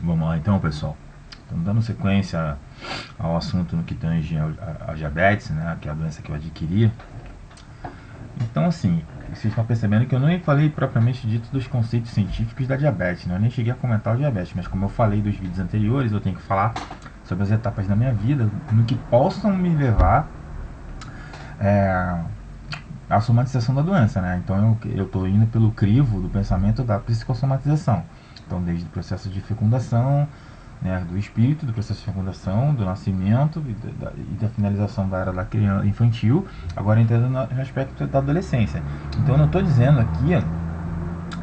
Vamos lá então, pessoal. Estamos dando sequência ao assunto no que tange a diabetes, né, que é a doença que eu adquiri. Então, assim, vocês estão percebendo que eu nem falei propriamente dito dos conceitos científicos da diabetes, né? Eu nem cheguei a comentar o diabetes, mas como eu falei dos vídeos anteriores, eu tenho que falar sobre as etapas da minha vida no que possam me levar à somatização da doença, né? Então eu estou indo pelo crivo do pensamento da psicossomatização. Então, desde o processo de fecundação, né, do espírito, do processo de fecundação, do nascimento e da finalização da era da criança infantil, agora entrando no aspecto da adolescência. Então, eu não estou dizendo aqui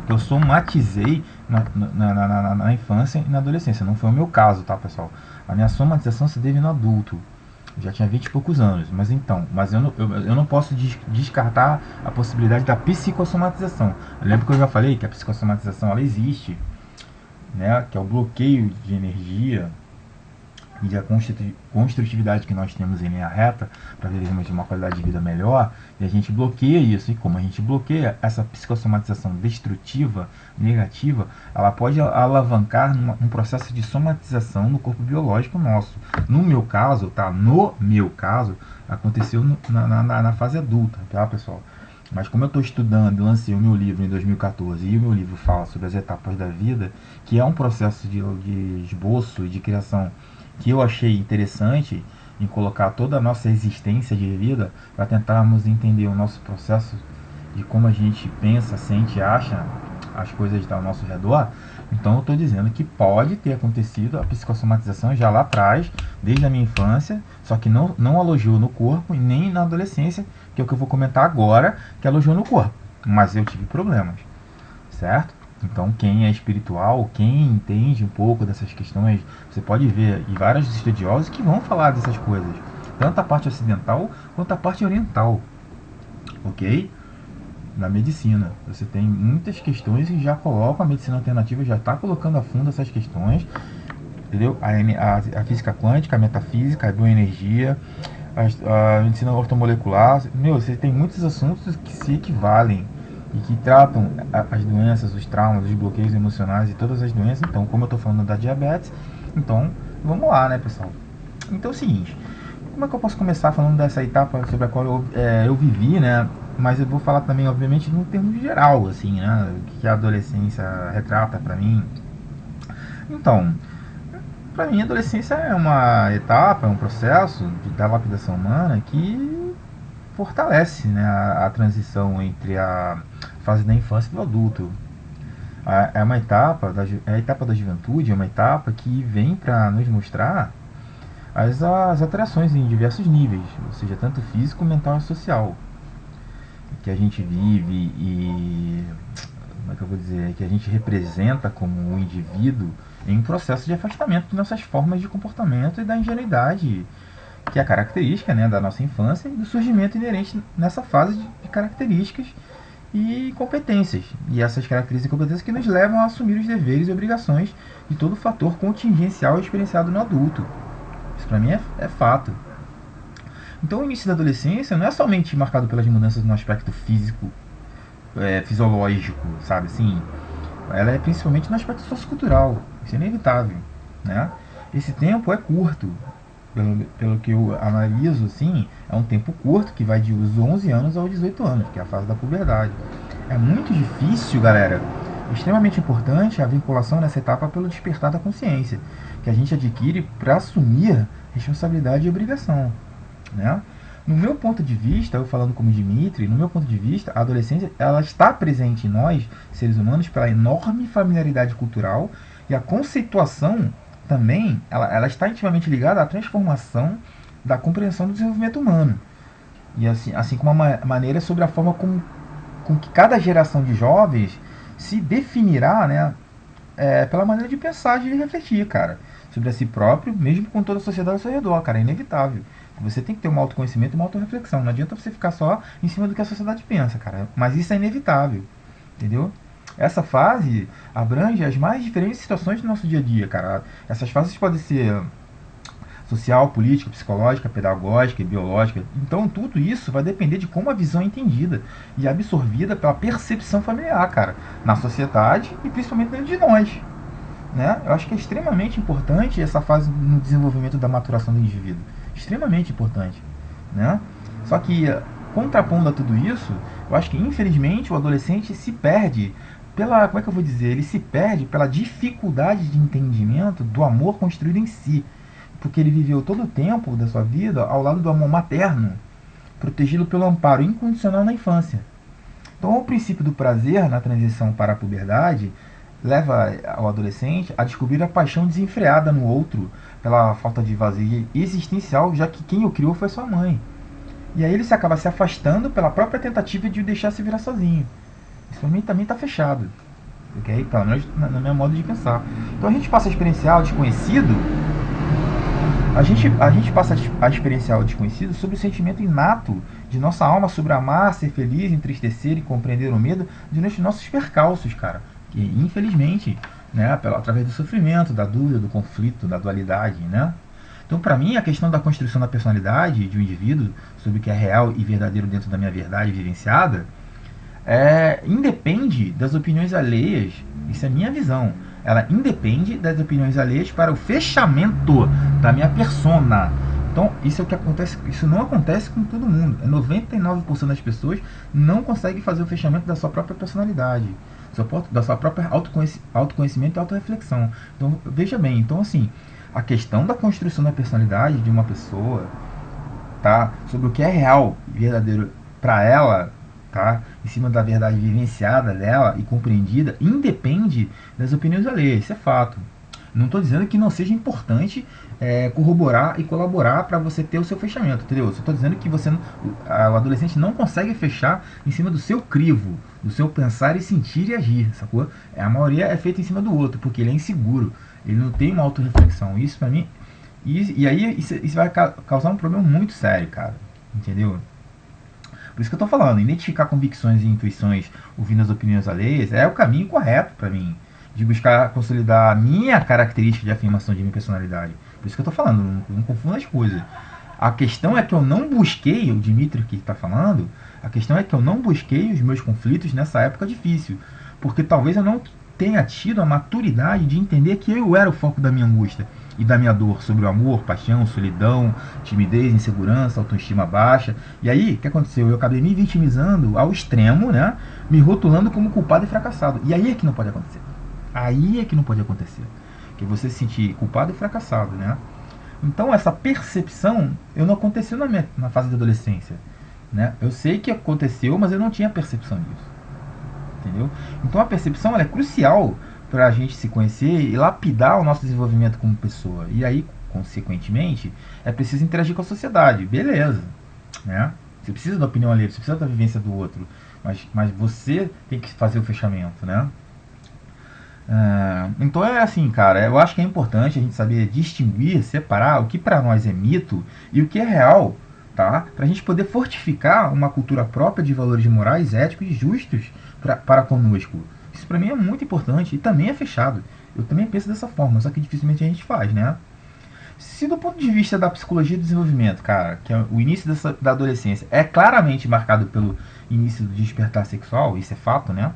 que eu somatizei na infância e na adolescência. Não foi o meu caso, tá, pessoal? A minha somatização se teve no adulto. Eu já tinha 20 e poucos anos, mas eu não posso descartar a possibilidade da psicossomatização. Eu lembro que eu já falei que a psicossomatização ela existe, né, que é o bloqueio de energia e a construtividade que nós temos em linha reta para vivermos uma qualidade de vida melhor, e a gente bloqueia isso. E como a gente bloqueia essa psicossomatização destrutiva, negativa, ela pode alavancar um processo de somatização no corpo biológico nosso. No meu caso, tá? No meu caso, aconteceu na fase adulta, tá, pessoal? Mas como eu estou estudando e lancei o meu livro em 2014 e o meu livro fala sobre as etapas da vida, que é um processo de esboço e de criação que eu achei interessante em colocar toda a nossa existência de vida para tentarmos entender o nosso processo de como a gente pensa, sente e acha as coisas ao nosso redor. Então eu estou dizendo que pode ter acontecido a psicossomatização já lá atrás, desde a minha infância, só que não alojou no corpo e nem na adolescência, que é o que eu vou comentar agora, que alojou no corpo. Mas eu tive problemas, certo? Então, quem é espiritual, quem entende um pouco dessas questões, você pode ver e vários estudiosos que vão falar dessas coisas, tanto a parte ocidental quanto a parte oriental, ok? Na medicina, você tem muitas questões e já coloca a medicina alternativa, já está colocando a fundo essas questões, entendeu? A física quântica, a metafísica, a bioenergia, a medicina ortomolecular, você tem muitos assuntos que se equivalem e que tratam as doenças, os traumas, os bloqueios emocionais e todas as doenças. Então, como eu estou falando da diabetes, então vamos lá, né, pessoal? Então é o seguinte, como é que eu posso começar falando dessa etapa sobre a qual eu vivi, né? Mas eu vou falar também, obviamente, num termo geral, assim, né? O que a adolescência retrata para mim. Então, para mim, a adolescência é uma etapa, é um processo da lapidação humana que fortalece, né, a transição entre a fase da infância e do adulto. É uma etapa é a etapa da juventude, é uma etapa que vem para nos mostrar as alterações em diversos níveis, ou seja, tanto físico, mental e social, que a gente vive e como é que eu vou dizer, que a gente representa como um indivíduo em um processo de afastamento de nossas formas de comportamento e da ingenuidade que é a característica, né, da nossa infância e do surgimento inerente nessa fase de características e competências. E essas características e competências que nos levam a assumir os deveres e obrigações de todo fator contingencial experienciado no adulto. Isso para mim é fato. Então o início da adolescência não é somente marcado pelas mudanças no aspecto físico, fisiológico, sabe assim? Ela é principalmente no aspecto sociocultural. Isso é inevitável, né? Esse tempo é curto, pelo que eu analiso, assim, é um tempo curto que vai de os 11 anos aos 18 anos, que é a fase da puberdade. É muito difícil, galera, extremamente importante a vinculação nessa etapa pelo despertar da consciência, que a gente adquire para assumir responsabilidade e obrigação, né? No meu ponto de vista, eu falando como Dimitri, no meu ponto de vista, a adolescência ela está presente em nós, seres humanos, pela enorme familiaridade cultural e a conceituação também, ela está intimamente ligada à transformação da compreensão do desenvolvimento humano. E assim como uma maneira sobre a forma com que cada geração de jovens se definirá, né, pela maneira de pensar, de refletir, cara, sobre a si próprio, mesmo com toda a sociedade ao seu redor, cara, é inevitável. Você tem que ter um autoconhecimento e uma autorreflexão. Não adianta você ficar só em cima do que a sociedade pensa, cara. Mas isso é inevitável, entendeu? Essa fase abrange as mais diferentes situações do nosso dia a dia, cara. Essas fases podem ser social, política, psicológica, pedagógica e biológica. Então tudo isso vai depender de como a visão é entendida e absorvida pela percepção familiar, cara, na sociedade e principalmente dentro de nós. né? Eu acho que é extremamente importante essa fase no desenvolvimento da maturação do indivíduo. Extremamente importante, né? Só que, contrapondo a tudo isso, eu acho que infelizmente o adolescente se perde pela, como é que eu vou dizer, ele se perde pela dificuldade de entendimento do amor construído em si, porque ele viveu todo o tempo da sua vida ao lado do amor materno, protegido pelo amparo incondicional na infância. Então, o princípio do prazer na transição para a puberdade leva ao adolescente a descobrir a paixão desenfreada no outro pela falta de vazio existencial, já que quem o criou foi sua mãe. E aí ele se acaba se afastando pela própria tentativa de o deixar se virar sozinho. Isso para mim também está fechado. Ok? Pelo menos no meu modo de pensar. Então a gente passa a experienciar o desconhecido. A gente passa a experienciar o desconhecido sobre o sentimento inato de nossa alma sobre amar, ser feliz, entristecer e compreender o medo durante nossos percalços, cara. Que infelizmente, né, através do sofrimento, da dúvida, do conflito, da dualidade, né? Então, para mim, a questão da construção da personalidade de um indivíduo, sobre o que é real e verdadeiro dentro da minha verdade vivenciada, independe das opiniões alheias. Isso é minha visão. Ela independe das opiniões alheias para o fechamento da minha persona. Então, isso é o que acontece. Isso não acontece com todo mundo. 99% das pessoas não conseguem fazer o fechamento da sua própria personalidade, da sua própria autoconhecimento e autorreflexão. Então, veja bem. Então, assim, a questão da construção da personalidade de uma pessoa, tá, sobre o que é real e verdadeiro para ela, tá, em cima da verdade vivenciada dela e compreendida, independe das opiniões alheias. Isso é fato. Não estou dizendo que não seja importante corroborar e colaborar para você ter o seu fechamento, entendeu? Só estou dizendo que o adolescente não consegue fechar em cima do seu crivo, do seu pensar e sentir e agir, sacou? A maioria é feita em cima do outro, porque ele é inseguro, ele não tem uma autorreflexão. Isso para mim, e aí isso vai causar um problema muito sério, cara, entendeu? Por isso que eu tô falando, identificar convicções e intuições ouvindo as opiniões alheias é o caminho correto para mim, de buscar consolidar a minha característica de afirmação de minha personalidade. Por isso que eu tô falando, não confunda as coisas. A questão é que eu não busquei, o Dimitri que está falando, a questão é que eu não busquei os meus conflitos nessa época difícil, porque talvez eu não tenha tido a maturidade de entender que eu era o foco da minha angústia e da minha dor sobre o amor, paixão, solidão, timidez, insegurança, autoestima baixa. E aí, o que aconteceu? Eu acabei me vitimizando ao extremo, né? Me rotulando como culpado e fracassado. E aí é que não pode acontecer. Aí é que não pode acontecer. Que você se sentir culpado e fracassado, né? Então essa percepção não aconteceu na fase da adolescência, né? Eu sei que aconteceu, mas eu não tinha percepção disso, entendeu? Então a percepção ela é crucial para a gente se conhecer e lapidar o nosso desenvolvimento como pessoa. E aí, consequentemente, é preciso interagir com a sociedade, beleza, né? Você precisa da opinião alheia, você precisa da vivência do outro, mas você tem que fazer o fechamento, né? Então é assim, cara, eu acho que é importante a gente saber distinguir, separar o que para nós é mito e o que é real, tá? Para a gente poder fortificar uma cultura própria de valores morais, éticos e justos para conosco. Isso para mim é muito importante e também é fechado. Eu também penso dessa forma, só que dificilmente a gente faz, né? Se do ponto de vista da psicologia do desenvolvimento, cara, que é o início da adolescência é claramente marcado pelo início do despertar sexual, isso é fato, né?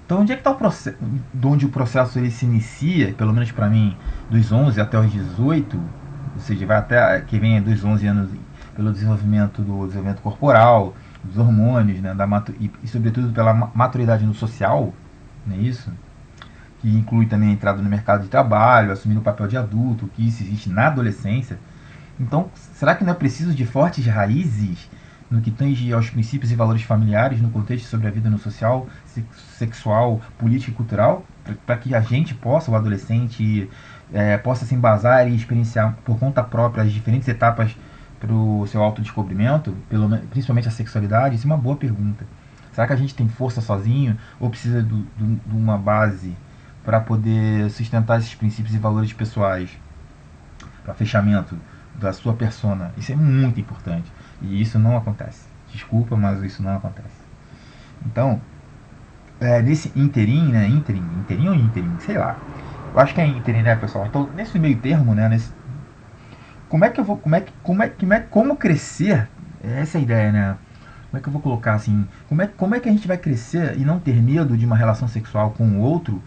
Então, onde é que está o processo, onde o processo ele se inicia, pelo menos para mim, dos 11 até os 18, ou seja, vai até que vem dos 11 anos pelo desenvolvimento do desenvolvimento corporal, dos hormônios, né, e sobretudo pela maturidade no social, não é isso? Que inclui também a entrada no mercado de trabalho, assumir o papel de adulto, que isso existe na adolescência. Então, será que não é preciso de fortes raízes no que tange aos princípios e valores familiares no contexto sobre a vida no social, sexual, político e cultural, para que a gente possa, o adolescente, possa se embasar e experienciar por conta própria as diferentes etapas para o seu autodescobrimento, principalmente a sexualidade? Isso é uma boa pergunta. Será que a gente tem força sozinho ou precisa de uma base para poder sustentar esses princípios e valores pessoais para fechamento da sua persona? Isso é muito importante. E isso não acontece. Desculpa, mas isso não acontece. Então, nesse interim, né? Interim ou interim? Sei lá. Eu acho que é interim, né, pessoal? Então, nesse meio termo, né? Como é que eu vou. Como crescer? Essa é a ideia, né? Como é que eu vou colocar assim? Como é que a gente vai crescer e não ter medo de uma relação sexual com o outro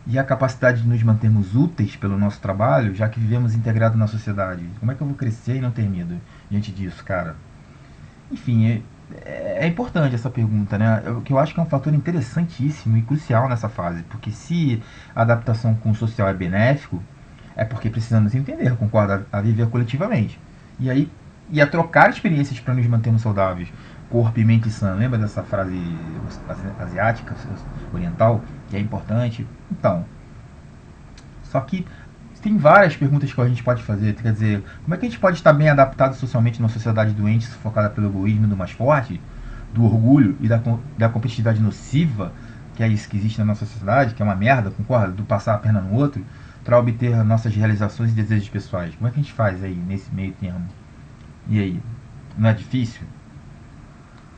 e a capacidade de nos mantermos úteis pelo nosso trabalho, já que vivemos integrados na sociedade? Como é que eu vou crescer e não ter medo diante disso, cara? Enfim, é importante essa pergunta, né? Que eu acho que é um fator interessantíssimo e crucial nessa fase, porque se a adaptação com o social é benéfico, é porque precisamos entender, concorda, a viver coletivamente. E aí, e a trocar experiências para nos mantermos saudáveis, corpo e mente sã. Lembra dessa frase asiática, oriental, que é importante? Então, só que tem várias perguntas que a gente pode fazer. Quer dizer, como é que a gente pode estar bem adaptado socialmente numa sociedade doente, sufocada pelo egoísmo do mais forte, do orgulho e da competitividade nociva, que é isso que existe na nossa sociedade, que é uma merda, concorda? Do passar a perna no outro, para obter nossas realizações e desejos pessoais. Como é que a gente faz aí, nesse meio termo? E aí? Não é difícil?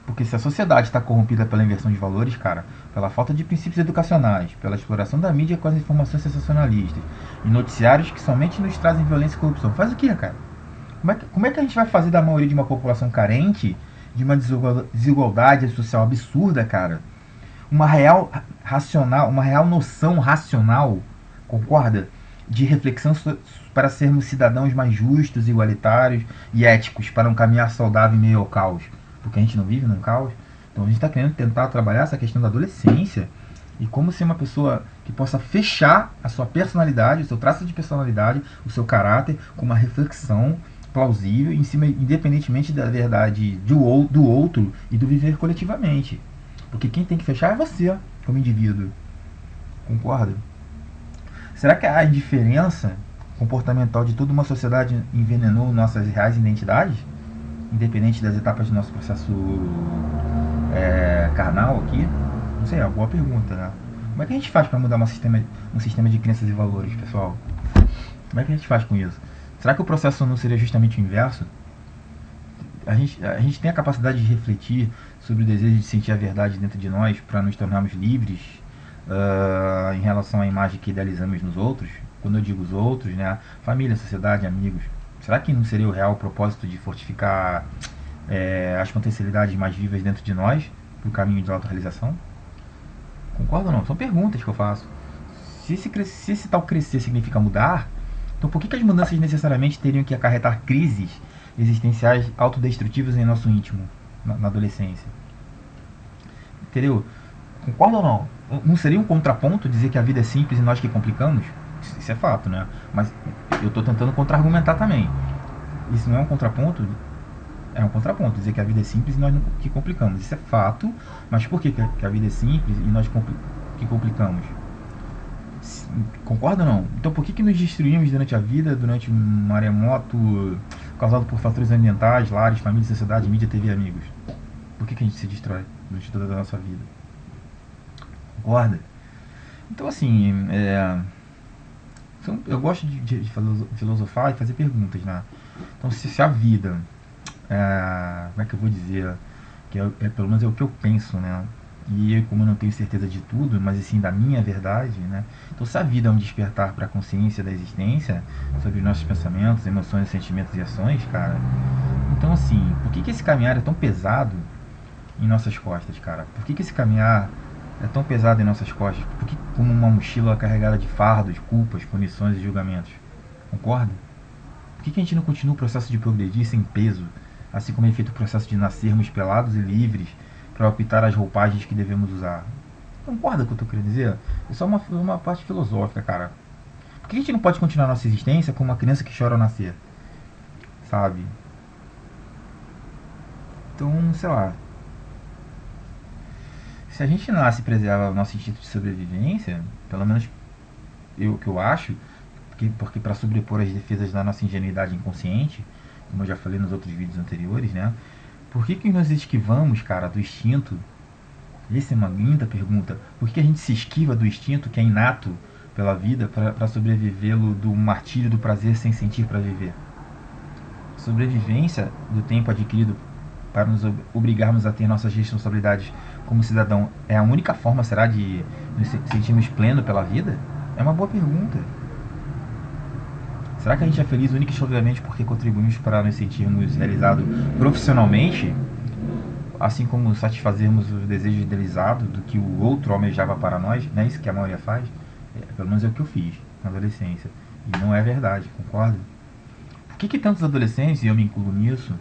Porque se a sociedade está corrompida pela inversão de valores, cara, pela falta de princípios educacionais, pela exploração da mídia com as informações sensacionalistas e noticiários que somente nos trazem violência e corrupção, faz o que, cara? Como é que a gente vai fazer da maioria de uma população carente, de uma desigualdade social absurda, cara, uma real noção racional, concorda? De reflexão para sermos cidadãos mais justos, igualitários e éticos para um caminhar saudável em meio ao caos? Porque a gente não vive num caos. Então a gente está querendo tentar trabalhar essa questão da adolescência e como ser uma pessoa que possa fechar a sua personalidade, o seu traço de personalidade, o seu caráter, com uma reflexão plausível, em cima, independentemente da verdade do outro e do viver coletivamente. Porque quem tem que fechar é você, como indivíduo. Concorda? Será que a indiferença comportamental de toda uma sociedade envenenou nossas reais identidades? Independente das etapas do nosso processo carnal aqui? Não sei, é uma boa pergunta, né? Como é que a gente faz para mudar um sistema de crenças e valores, pessoal? Como é que a gente faz com isso? Será que o processo não seria justamente o inverso? A gente tem a capacidade de refletir sobre o desejo de sentir a verdade dentro de nós para nos tornarmos livres em relação à imagem que idealizamos nos outros? Quando eu digo os outros, né? Família, sociedade, amigos. Será que não seria o real propósito de fortificar as potencialidades mais vivas dentro de nós para o caminho de autorrealização? Concorda ou não? São perguntas que eu faço. Se esse tal crescer significa mudar, então por que as mudanças necessariamente teriam que acarretar crises existenciais autodestrutivas em nosso íntimo, na adolescência? Entendeu? Concorda ou não? Não seria um contraponto dizer que a vida é simples e nós que complicamos? Isso é fato, né? Mas eu estou tentando contra-argumentar também. Isso não é um contraponto? É um contraponto, dizer que a vida é simples e nós que complicamos. Isso é fato, mas por que a vida é simples e nós que complicamos? Concorda ou não? Então por que nos destruímos durante a vida, durante um maremoto causado por fatores ambientais, lares, família, sociedade, mídia, TV e amigos? Por que a gente se destrói durante toda a nossa vida? Concorda? Então assim, eu gosto de filosofar e fazer perguntas, né? Então se a vida, como é que eu vou dizer, que pelo menos é o que eu penso, né? E eu, como eu não tenho certeza de tudo, mas sim da minha verdade, né? Então se a vida é um despertar para a consciência da existência, sobre os nossos pensamentos, emoções, sentimentos e ações, cara, então assim, por que esse caminhar é tão pesado em nossas costas, cara? Por que esse caminhar é tão pesado em nossas costas? Por que como uma mochila carregada de fardos, culpas, punições e julgamentos? Concorda? Por que a gente não continua o processo de progredir sem peso, assim como é feito o processo de nascermos pelados e livres para optar as roupagens que devemos usar? Concorda com o que eu estou querendo dizer? Isso é uma parte filosófica, cara. Por que a gente não pode continuar a nossa existência como uma criança que chora ao nascer? Sabe? Então, sei lá. Se a gente nasce e preserva o nosso instinto de sobrevivência, pelo menos o que eu acho, porque para sobrepor as defesas da nossa ingenuidade inconsciente, como eu já falei nos outros vídeos anteriores, né? Por que nós esquivamos, cara, do instinto? Essa é uma linda pergunta. Por que a gente se esquiva do instinto que é inato pela vida para sobrevivê-lo do martírio do prazer sem sentir para viver? Sobrevivência do tempo adquirido para nos obrigarmos a ter nossas responsabilidades como cidadão é a única forma, será, de nos sentirmos pleno pela vida? É uma boa pergunta. Será que a gente é feliz única e exclusivamente porque contribuímos para nos sentirmos realizados profissionalmente, assim como satisfazermos o desejo idealizado do que o outro almejava para nós? Não é isso que a maioria faz? Pelo menos é o que eu fiz na adolescência. E não é verdade, concorda? Por que tantos adolescentes, e eu me incluo nisso,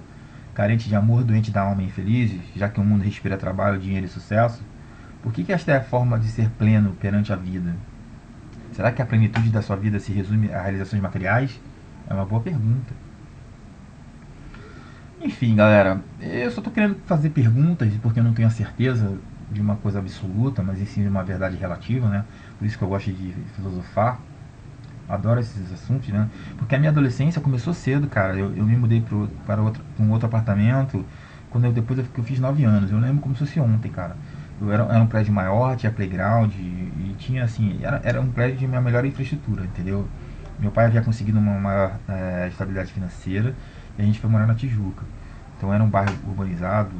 carentes de amor, doentes da alma e infelizes, já que o mundo respira trabalho, dinheiro e sucesso, por que esta é a forma de ser pleno perante a vida? Será que a plenitude da sua vida se resume a realizações materiais? É uma boa pergunta. Enfim, galera, eu só tô querendo fazer perguntas porque eu não tenho a certeza de uma coisa absoluta, mas em sim de uma verdade relativa, né? Por isso que eu gosto de filosofar. Adoro esses assuntos, né? Porque a minha adolescência começou cedo, cara. Eu me mudei para um outro apartamento depois que eu fiz 9 anos. Eu lembro como se fosse ontem, cara. Era um prédio maior, tinha playground e tinha assim. Era um prédio de minha melhor infraestrutura, entendeu? Meu pai havia conseguido uma maior estabilidade financeira e a gente foi morar na Tijuca. Então era um bairro urbanizado,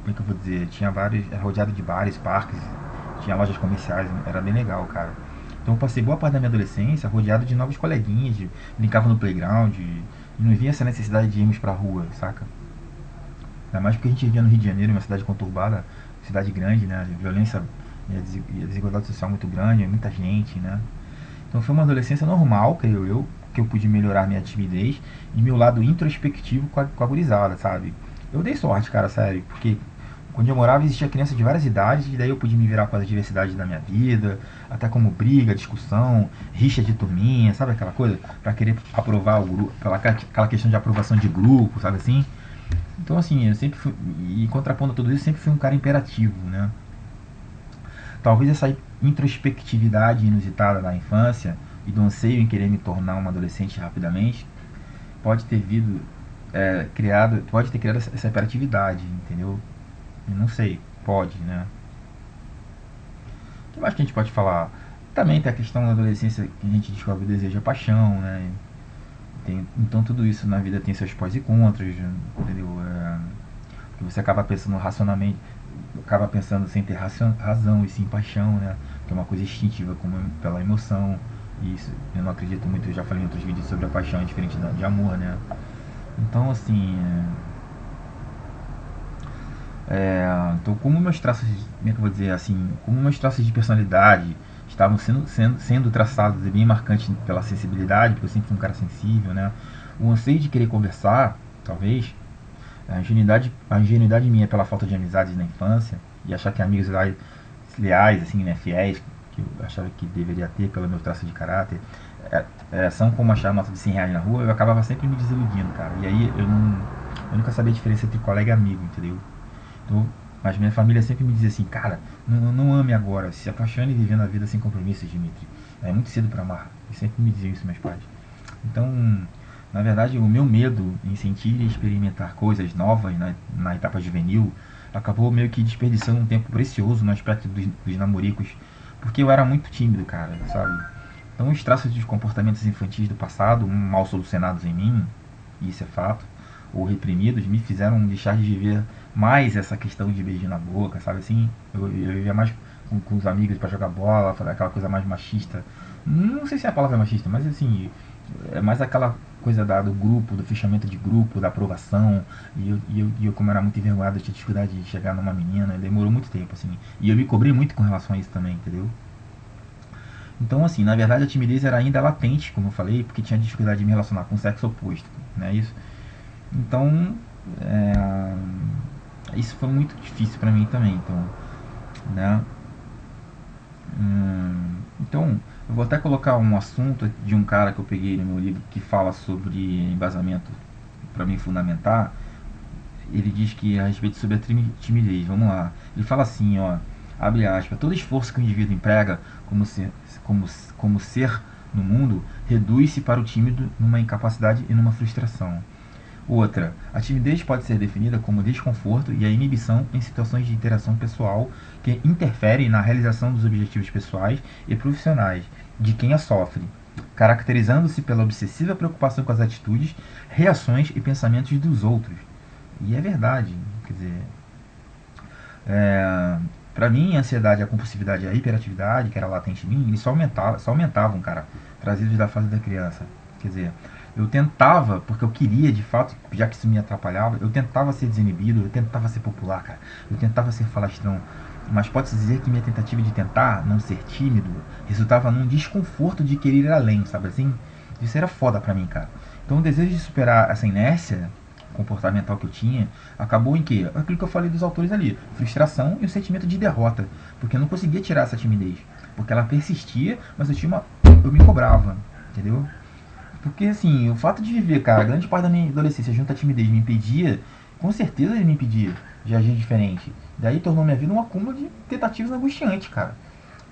como é que eu vou dizer? Tinha vários, era rodeado de bares, parques, tinha lojas comerciais, era bem legal, cara. Então eu passei boa parte da minha adolescência rodeado de novos coleguinhas, brincava no playground e não via essa necessidade de irmos pra rua, saca? Ainda mais porque a gente vivia no Rio de Janeiro, uma cidade conturbada, cidade grande, né? A violência e a desigualdade social muito grande, muita gente, né? Então foi uma adolescência normal, creio eu, que eu pude melhorar minha timidez e meu lado introspectivo com a gurizada, sabe? Eu dei sorte, cara, sério, porque onde eu morava existia criança de várias idades e daí eu pude me virar com a diversidade da minha vida, até como briga, discussão, rixa de turminha, sabe aquela coisa? Pra querer aprovar o grupo, aquela questão de aprovação de grupo, sabe assim? Então assim, eu sempre fui, e contrapondo a tudo isso, sempre fui um cara imperativo, né? Talvez essa introspectividade inusitada da infância e do anseio em querer me tornar um adolescente rapidamente pode ter vindo pode ter criado essa hiperatividade, entendeu? Eu não sei, pode, né? O que mais que a gente pode falar? Também tem a questão da adolescência que a gente descobre o desejo e a paixão, né? Então tudo isso na vida tem seus pós e contras, entendeu? Que você acaba pensando racionalmente, acaba pensando sem ter razão e sim paixão, né? Que é uma coisa instintiva, como pela emoção. E isso eu não acredito muito, eu já falei em outros vídeos sobre a paixão, é diferente de amor, né? Então, assim. Então, como meus traços, como é que eu vou dizer assim, como meus traços de personalidade estavam sendo traçados e bem marcantes pela sensibilidade, porque eu sempre fui um cara sensível, né? O anseio de querer conversar, talvez, a ingenuidade minha pela falta de amizades na infância e achar que amigos leais, assim, né, fiéis, que eu achava que deveria ter pelo meu traço de caráter, são como achar nota de 100 reais na rua, eu acabava sempre me desiludindo, cara. E aí eu nunca sabia a diferença entre colega e amigo, entendeu? Então, mas minha família sempre me dizia assim, cara, não ame agora, se apaixone vivendo a vida sem compromissos, Dimitri. É muito cedo para amar. E sempre me diziam isso meus pais. Então, na verdade, o meu medo em sentir e experimentar coisas novas na etapa juvenil acabou meio que desperdiçando um tempo precioso no aspecto dos namoricos, porque eu era muito tímido, cara, sabe? Então, os traços dos comportamentos infantis do passado, mal solucionados em mim, e isso é fato, ou reprimidos, me fizeram deixar de viver mais essa questão de beijo na boca, sabe assim? Eu vivia mais com os amigos para jogar bola, aquela coisa mais machista. Não sei se é a palavra machista, mas assim, é mais aquela coisa do grupo, do fechamento de grupo, da aprovação. E eu, como era muito envergonhado, eu tinha dificuldade de chegar numa menina, demorou muito tempo, assim. E eu me cobrei muito com relação a isso também, entendeu? Então, assim, na verdade a timidez era ainda latente, como eu falei, porque tinha dificuldade de me relacionar com o sexo oposto, né? Então, é, isso foi muito difícil para mim também, então, né? Então, eu vou até colocar um assunto de um cara que eu peguei no meu livro que fala sobre embasamento para mim fundamentar. Ele diz que a respeito sobre a timidez, vamos lá. Ele fala assim, ó, abre aspas, todo esforço que o indivíduo emprega como ser no mundo reduz-se para o tímido numa incapacidade e numa frustração. Outra, a timidez pode ser definida como desconforto e a inibição em situações de interação pessoal que interferem na realização dos objetivos pessoais e profissionais de quem a sofre, caracterizando-se pela obsessiva preocupação com as atitudes, reações e pensamentos dos outros. E é verdade, quer dizer, para mim a ansiedade, a compulsividade e a hiperatividade, que era latente em mim, eles só aumentavam, cara, trazidos da fase da criança. Quer dizer, eu tentava, porque eu queria de fato, já que isso me atrapalhava, eu tentava ser desinibido, eu tentava ser popular, cara. Eu tentava ser falastrão. mas pode-se dizer que minha tentativa de tentar não ser tímido resultava num desconforto de querer ir além, sabe assim? Isso era foda pra mim, cara. Então o desejo de superar essa inércia comportamental que eu tinha acabou em que? Aquilo que eu falei dos autores ali, frustração e o sentimento de derrota, porque eu não conseguia tirar essa timidez, porque ela persistia, mas eu me cobrava, entendeu? Porque assim, o fato de viver, cara, grande parte da minha adolescência junto à timidez me impedia, com certeza ele me impedia de agir diferente. Daí tornou minha vida um acúmulo de tentativas angustiantes, cara.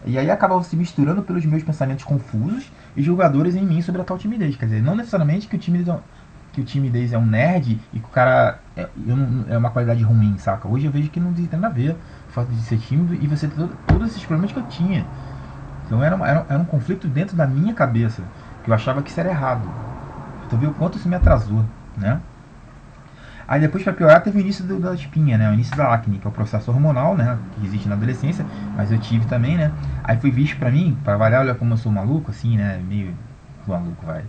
E aí acabava se misturando pelos meus pensamentos confusos e julgadores em mim sobre a tal timidez. Quer dizer, não necessariamente que o timidez é um nerd e que o cara é uma qualidade ruim, saca? Hoje eu vejo que não tem nada a ver o fato de ser tímido e você ter todos esses problemas que eu tinha. Então era um conflito dentro da minha cabeça, que eu achava que isso era errado. Tu viu o quanto isso me atrasou, né? Aí depois, pra piorar, teve o início da espinha, né? O início da acne, que é o processo hormonal, né? Que existe na adolescência, mas eu tive também, né? Aí foi visto pra mim, pra variar, olha como eu sou maluco, assim, né? Meio maluco, vai.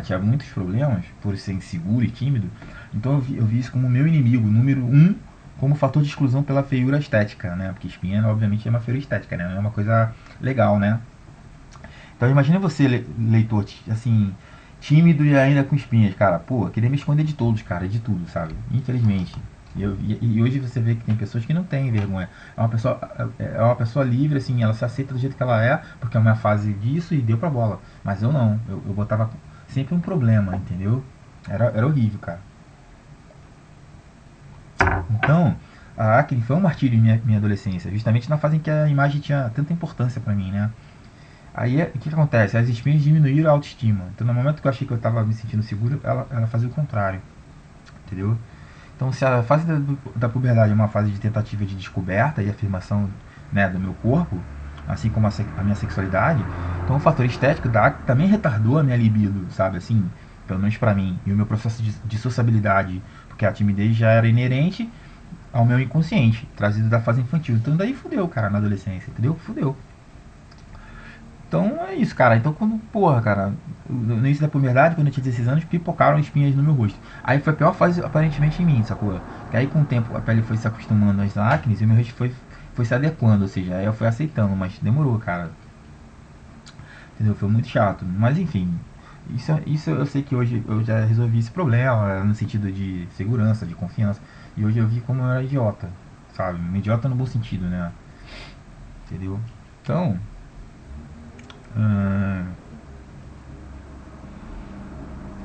Tinha muitos problemas por ser inseguro e tímido. Então eu vi isso como meu inimigo, número um, como fator de exclusão pela feiura estética, né? Porque espinha, obviamente, é uma feiura estética, né? Não é uma coisa legal, né? Então imagina você, leitor, assim, tímido e ainda com espinhas, cara. Pô, queria me esconder de todos, cara, de tudo, sabe? Infelizmente. E hoje você vê que tem pessoas que não têm vergonha. É uma pessoa livre, assim, ela se aceita do jeito que ela é, porque é uma fase disso e deu pra bola. Mas eu não, eu botava sempre um problema, entendeu? Era horrível, cara. Então, a acne foi um martírio em minha adolescência, justamente na fase em que a imagem tinha tanta importância pra mim, né? Aí o que acontece? As espinhas diminuíram a autoestima. Então no momento que eu achei que eu estava me sentindo seguro, ela fazia o contrário. Entendeu? Então se a fase da puberdade é uma fase de tentativa de descoberta e afirmação, né, do meu corpo, assim como a minha sexualidade, então o fator estético também retardou a minha libido, sabe? Assim, pelo menos pra mim. E o meu processo de sociabilidade, porque a timidez já era inerente ao meu inconsciente, trazido da fase infantil. Então daí fudeu, cara, na adolescência, entendeu? Fudeu. Então é isso, cara. Então quando, porra, cara, no início da puberdade, quando eu tinha 16 anos, pipocaram espinhas no meu rosto. Aí foi a pior fase aparentemente em mim, sacou? Que aí com o tempo a pele foi se acostumando às acnes e o meu rosto foi se adequando, ou seja, aí eu fui aceitando, mas demorou, cara. Entendeu? Foi muito chato. Mas enfim, isso eu sei que hoje eu já resolvi esse problema, no sentido de segurança, de confiança. E hoje eu vi como eu era idiota, sabe? Um idiota no bom sentido, né? Entendeu? Então, hum,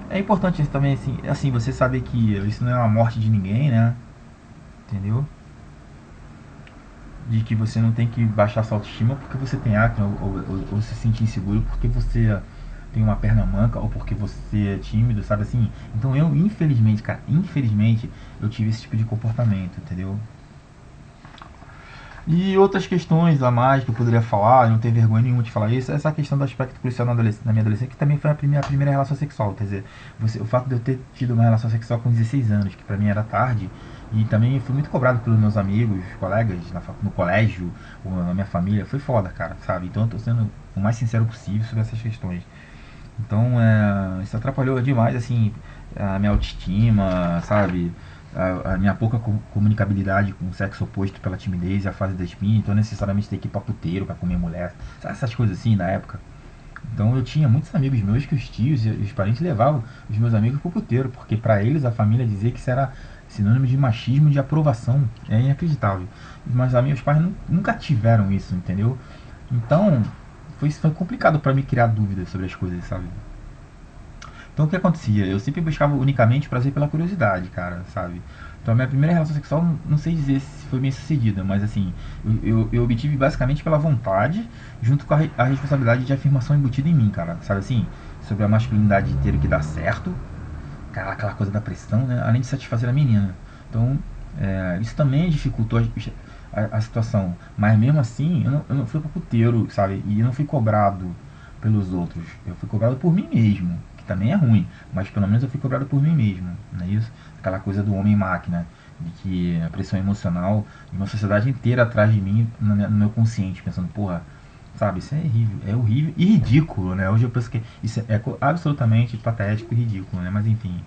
é importante também, assim, você saber que isso não é uma morte de ninguém, né? Entendeu? De que você não tem que baixar sua autoestima porque você tem acne ou se sentir inseguro porque você tem uma perna manca ou porque você é tímido, sabe assim? Então eu, infelizmente, cara, infelizmente, eu tive esse tipo de comportamento, entendeu? E outras questões a mais que eu poderia falar, não tenho vergonha nenhuma de falar isso, essa questão do aspecto crucial na minha adolescência, que também foi minha primeira relação sexual. Quer dizer, o fato de eu ter tido uma relação sexual com 16 anos, que pra mim era tarde, e também fui muito cobrado pelos meus amigos, colegas, no colégio, ou na minha família, foi foda, cara, sabe? Então eu tô sendo o mais sincero possível sobre essas questões. Então, isso atrapalhou demais, assim, a minha autoestima, sabe? A minha pouca comunicabilidade com o sexo oposto pela timidez e a fase da espinha, então necessariamente ter que ir pra puteiro, pra comer mulher, sabe essas coisas assim na época. Então eu tinha muitos amigos meus que os tios e os parentes levavam os meus amigos pro puteiro, porque pra eles a família dizia que isso era sinônimo de machismo, de aprovação. É inacreditável. Mas meus pais nunca tiveram isso, entendeu? Então foi complicado pra mim criar dúvidas sobre as coisas, sabe? Então o que acontecia? Eu sempre buscava unicamente prazer pela curiosidade, cara, sabe? Então a minha primeira relação sexual, não sei dizer se foi bem sucedida, mas assim, eu obtive basicamente pela vontade, junto com a responsabilidade de afirmação embutida em mim, cara, sabe assim? Sobre a masculinidade de ter o que dar certo, aquela coisa da pressão, né? Além de satisfazer a menina. Então, isso também dificultou a situação. Mas mesmo assim, eu não fui pra puteiro, sabe? E eu não fui cobrado pelos outros. Eu fui cobrado por mim mesmo, que também é ruim. Mas pelo menos eu fui cobrado por mim mesmo, não é isso? Aquela coisa do homem-máquina, de que a pressão emocional de uma sociedade inteira atrás de mim, no meu consciente, pensando, porra, sabe, isso é horrível e ridículo, né? Hoje eu penso que isso é absolutamente patético e ridículo, né? Mas enfim,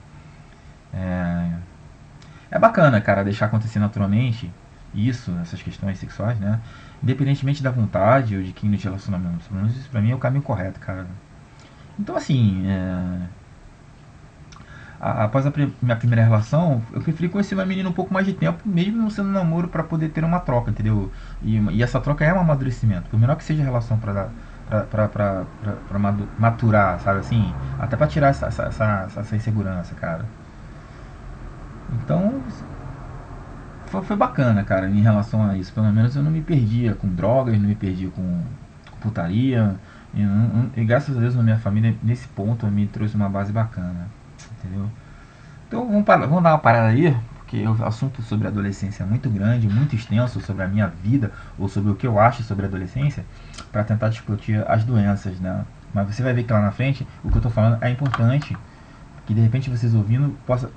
é bacana, cara, deixar acontecer naturalmente, isso, essas questões sexuais, né? Independentemente da vontade ou de quem nos relacionamentos. Pelo menos isso pra mim é o caminho correto, cara. Então, assim, após minha primeira relação, eu preferi conhecer uma menina um pouco mais de tempo, mesmo não sendo um namoro, para poder ter uma troca, entendeu? E essa troca é um amadurecimento. Por menor que seja a relação pra maturar, sabe assim? Até pra tirar essa insegurança, cara. Então, foi bacana, cara, em relação a isso. Pelo menos eu não me perdia com drogas, não me perdia com putaria. E graças a Deus, na minha família, nesse ponto, me trouxe uma base bacana, entendeu? Então vamos dar uma parada aí, porque o assunto sobre adolescência é muito grande, muito extenso sobre a minha vida ou sobre o que eu acho sobre a adolescência, para tentar discutir as doenças, né? Mas você vai ver que lá na frente o que eu estou falando é importante, que de repente vocês ouvindo possa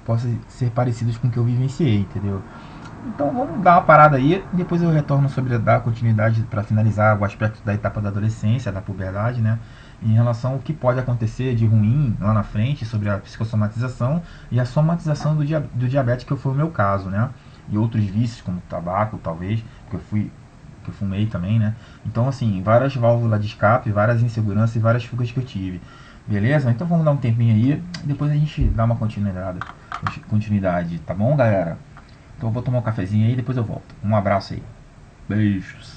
ser parecidos com o que eu vivenciei, entendeu? Então vamos dar uma parada aí, depois eu retorno sobre dar continuidade para finalizar o aspecto da etapa da adolescência, da puberdade, né? Em relação ao que pode acontecer de ruim lá na frente sobre a psicossomatização e a somatização do diabetes, que foi o meu caso, né? E outros vícios, como tabaco, talvez, que eu fumei também, né? Então, assim, várias válvulas de escape, várias inseguranças e várias fugas que eu tive. Beleza? Então vamos dar um tempinho aí, depois a gente dá uma continuidade, tá bom, galera? Então eu vou tomar um cafezinho aí e depois eu volto. Um abraço aí. Beijos.